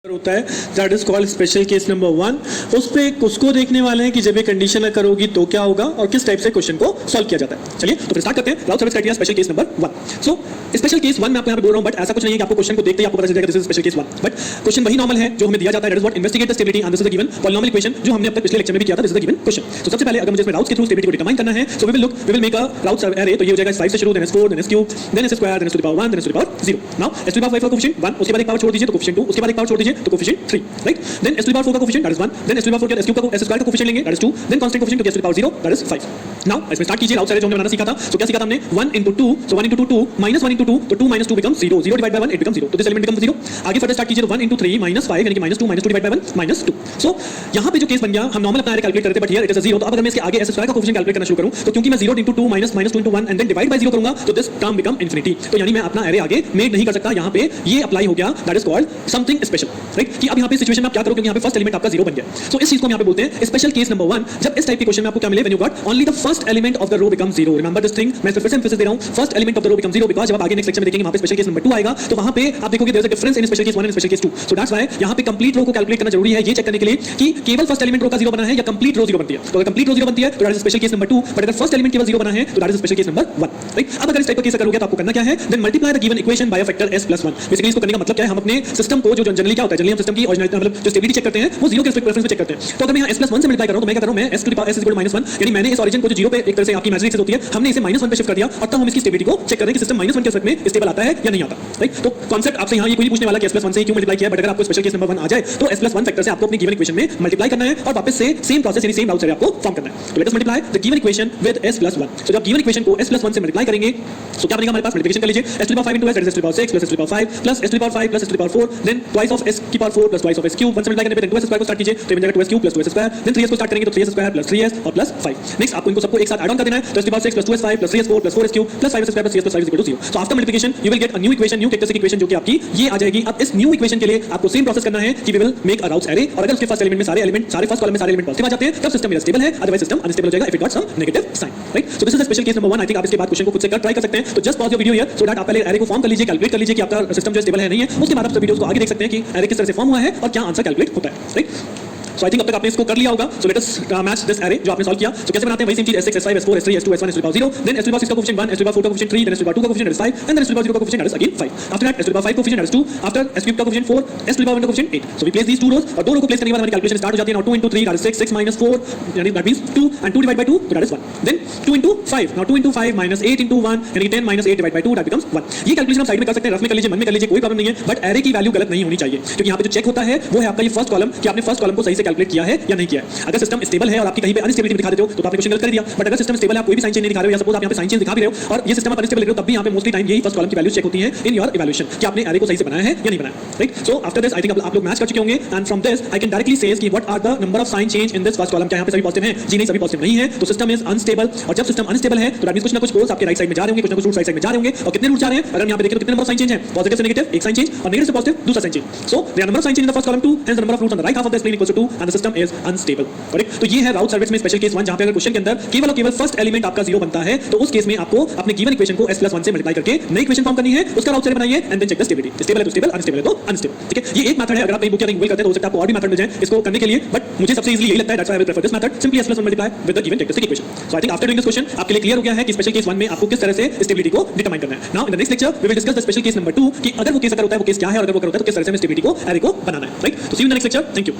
होता है that is called special case number 1। उस पे उसको देखने वाले हैं कि जब ये कंडीशन करोगी तो क्या होगा और किस टाइप से क्वेश्चन को सॉल्व किया जाता है। चलिए तो फिर स्टार्ट करते हैं। राउथ service criteria special case number 1। So special case 1 मैं आपको यहाँ पे बोल रहा हूँ, बट ऐसा कुछ नहीं है कि आपको क्वेश्चन को देखते ही आपको पता चल जाएगा this is special case 1, but question वही नॉर्मल है जो हमें दिया जाता है। That is what investigate the stability and this is the given polynomial equation जो हमने अब तक पिछले लेक्चर में भी किया था। This is the given question. तो सबसे पहले अगर मुझे इसमें राउथ के थ्रू स्टेबिलिटी को डिटरमाइन करना है, so we will make a Routh array. तो ये हो जाएगा 5 से शुरू, then s4, then s3, then s2, then s to the power 1, then s to the power 0। Now s to the power 5 का कोएफिशिएंट 1, उसके बाद एक पावर छोड़ दीजिए तो कोएफिशिएंट 2, उसके बाद एक पावर छोड़ दीजिए तो coefficient 3, right. Then s to the power 4 का coefficient that is 1, then s to the power 4 के s3 का s2 का कोएफिशिएंट लेंगे that is 2, then constant coefficient तो s to the power 0 that is 5। Now इसमें स्टार्ट कीजिए। Routh array जो हमने बनाना सीखा था, सो क्या सीखा था हमने 1 into 2, so 1 into 2 2 minus 1 into 2 तो 2 minus 2 becomes 0, 0 divided by 1 it becomes 0, तो दिस एलिमेंट becomes 0। आगे फर्दर स्टार्ट कीजिए तो 1 into 3 minus 5 यानी कि minus 2 divided by 1 minus 2। सो यहाँ पे जो केस बन गया हम नॉर्मल अपना एरे कैलकुलेट करते हैं, but here it is a 0। तो अब अगर मैं इसके आगे s स्क्वायर का कोएफिशिएंट कैलकुलेट करना शुरू करूं तो क्योंकि मैं 0 into 2 minus 2 into 1 and then divide by 0 करूंगा तो दिस टर्म बिकम इंफिनिटी। तो यानी मैं अपना एरे आगे मेड नहीं कर सकता। यहाँ पे ये अप्लाई हो गया, that is called something special, right. कि अब यहाँ पे सिचुएशन में आप क्या करोगे, यहाँ पे फर्स्ट एलिमेंट आपका 0 बन गया। सो इस चीज को हम यहाँ पे बोलते हैं स्पेशल केस नंबर 1। जब इस टाइप के क्वेश्चन में आपको क्या मिले, when you got only the first element of the row become 0। Remember this thing, मैं फिर से एम्फेसिस दे रहा हूं, first element of the row become 0 because जब आप आगे नेक्स्ट लेक्चर में देखेंगे वहां पे स्पेशल केस नंबर 2 आएगा तो वहां पे आप देखोगे there is a difference in special case 1 and special case 2। So that's why यहां पे कंप्लीट रो को कैलकुलेट करना जरूरी है ये चेक करने के लिए कि केवल फर्स्ट एलिमेंट रो का 0 बना है या कंप्लीट रो 0 बनती है। तो अगर कंप्लीट रो 0 बनती है तो that is special case number 2, but अगर फर्स्ट एलिमेंट केवल 0 बना है तो that is special case number 1, right. अब अगर इस टाइप का केस करोगे तो आपको करना क्या है, then multiply the given equation by a factor s+1। Basically इसको करने का मतलब क्या है, हम अपने सिस्टम को जो जनरली क्या होता है, जनरली हम सिस्टम की ओरिजिनलिटी मतलब जो स्टेबिलिटी चेक करते हैं वो 0 के रेफरेंस में चेक करते हैं। तो अगर मैं यहाँ s+1 से मल्टीप्लाई कर रहा हूं तो मैं क्या कर रहा हूं, मैं s to the power s = -1 यानी मैंने इस ओरिजिन को जो 0 पे एक तरह से आपकी इमेजिनरी एक्सिस होती है हमने इसे -1 पे शिफ्ट कर दिया और तब हम इसकी स्टेबिलिटी को चेक कर रहे हैं कि सिस्टम -1 के रेस्पेक्ट में स्टेबल आता है या नहीं आता, राइट। तो कांसेप्ट आपसे यहाँ ये कोई पूछने वाला कि s+1 से क्यों मल्टीप्लाई किया, बट अगर आपको स्पेशल केस नंबर 1 आ जाए तो s+1 फैक्टर से आपको अपनी गिवन इक्वेशन में मल्टीप्लाई करना है और वापस से सेम प्रोसेस यानी सेम राउट एरे आपको फॉर्म करना है। तो let us multiply the given equation with s+1। सो जब गिवन इक्वेशन को s+1 से मल्टीप्लाई करेंगे तो क्या बनेगा हमारे पास, मल्टीप्लिकेशन कर लीजिए s to the power 5 into s, that is s to the power 6 plus s to the power 5 plus s to the power 5 plus s to the power 4, then twice of s की power 4 plus twice of s cube। 1 से multiply करने पे 2s square को start कीजिए तो ये बन जाएगा 2s cube plus 2s square, then 3s को स्टार्ट करेंगे तो 3s स्क्वायर plus 3s और plus 5। नेक्स्ट आपको इनको सबको एक साथ ऐड ऑन कर देना है, तो s to the power 6 plus 2s 5 plus 3s 4 plus 4s cube plus 5s square plus 3s plus 5 is equal to 0। So after multiplication you will get a new equation, new characteristic equation जो कि आपकी ये आ जाएगी। अब इस new equation के लिए आपको सेम प्रोसेस करना है कि we will make a Routh array और अगर उसके फर्स्ट एलिमेंट में सारे फर्स्ट कॉलम में सारे एलिमेंट पॉजिटिव आ जाते हैं तब सिस्टम मेरा स्टेबल है, अदरवाइज सिस्टम अनस्टेबल हो जाएगा if it got some negative sign, right. So this is the special case number 1। I think आप इसके बाद क्वेश्चन को खुद से कर ट्राई कर सकते हैं। तो just pause your video here so that आप पहले एरे को फॉर्म कर लीजिए, कैलकुलेट कर लीजिए कि आपका सिस्टम जो स्टेबल है नहीं है, उसके बाद आप सब वीडियोस को आगे देख सकते हैं कि एरे किस तरह से फॉर्म हुआ है और क्या आंसर कैलकुलेट होता है, राइट। सो आई थिंक अब तक आपने इसको कर लिया होगा। So let us match this array जो आपने सॉल्व किया। सो कैसे बनाते हैं, वही सेम चीज s6 s5 s4 s3 s2 s1 s to the power 0, then s to the power 6 का coefficient 1, s to the power 4 का coefficient 3, then s to the power 2 का coefficient that is 5 and then s to the power 0 का coefficient that is again 5। after that s to the power 5 coefficient that is 2, after s cube का coefficient 4, s to the power 1 का coefficient 8। So we place these two rows और दो रो को place करने के बाद हमारी कैलकुलेशन स्टार्ट हो जाती है। Now 2 into 3 that is 6, 6 minus 4 यानी that means 2 and 2 divided by 2 so that is 1, then 2 into 5, now 2 into 5 minus 8 into 1 यानी 10 minus 8 divided by 2 that becomes 1। ये कैलकुलेशन आप साइड में कर सकते हैं, रफ में कर लीजिए, मन में कर लीजिए, कोई प्रॉब्लम नहीं है, बट एरे की वैल्यू गलत नहीं होनी चाहिए क्योंकि यहाँ पे जो चेक होता है वो है आपका ये फर्स्ट कॉलम कि आपने फर्स्ट कॉलम को सही से कैलकुलेट किया है या नहीं किया है। अगर सिस्टम स्टेबल है और आपकी कहीं पे अनस्टेबिलिटी दिखा देते हो तो आपने क्वेश्चन गलत कर दिया, बट अगर सिस्टम स्टेबल है आप कोई भी साइन चेंज नहीं दिखा रहे हो या सपोज आप यहाँ पे साइन चेंज दिखा भी रहे हो और ये सिस्टम आप अनस्टेबल लिख रहे हो तब भी यहाँ पे मोस्टली टाइम यही फर्स्ट कॉलम की वैल्यू चेक होती है इन योर इवैल्यूएशन कि आपने एरे को सही से बनाया है या नहीं बनाया, right. So after this I think आप लोग मैच कर चुके होंगे and from this I can directly say कि what are the number of sign change in this first column. क्या यहाँ पे सभी पॉजिटिव हैं? जी नहीं, सभी पॉजिटिव नहीं है, तो सिस्टम इज अनस्टेबल। और जब सिस्टम अनस्टेबल है तो दैट मींस कुछ ना कुछ पोल्स आपके राइट साइड में जा रहे होंगे, कुछ ना कुछ रूट राइट साइड में जा रहे होंगे। और कितने रूट जा रहे हैं अगर यहाँ पे देखें तो कितने नंबर ऑफ साइन चेंज है, पॉजिटिव से नेगेटिव एक साइन चेंज और नेगेटिव से पॉजिटिव दूसरा sign change. So there number of sign change in the first column 2 hence the number of roots on the right half of the plane equals to 2 and the system is unstable, correct. तो ये है राउथ service में special case 1 जहां पे अगर question के अंदर केवल और केवल फर्स्ट एलिमेंट आपका 0 बनता है तो उस केस में आपको अपने गिवन इक्वेशन को s+1 से मल्टीप्लाई करके नई इक्वेशन फॉर्म करनी है, उसका राउथ एरे बनाइए and then check the stability. Stable है तो स्टेबल, अनस्टेबल है तो अनस्टेबल, ठीक है। ये एक मेथड है, अगर आप कहीं बुक या कहीं गूगल करते हैं तो हो सकता है आपको और भी मेथड मिल जाए इसको करने के लिए, बट मुझे सबसे इजीली यही लगता है, that's why I will prefer this method, simply s+1 multiply with the given characteristic equation. So I think after doing this question आपके लिए क्लियर हो गया है कि स्पेशल केस 1 में आपको किस तरह से स्टेबिलिटी को डिटरमाइन करना है। Now in the next lecture we will discuss the special case number 2 कि अगर वो केस अगर होता है वो केस क्या है और अगर वो होता है तो किस तरह से स्टेबिलिटी को एरे को बनाना है, राइट। तो see you in the next lecture, thank you.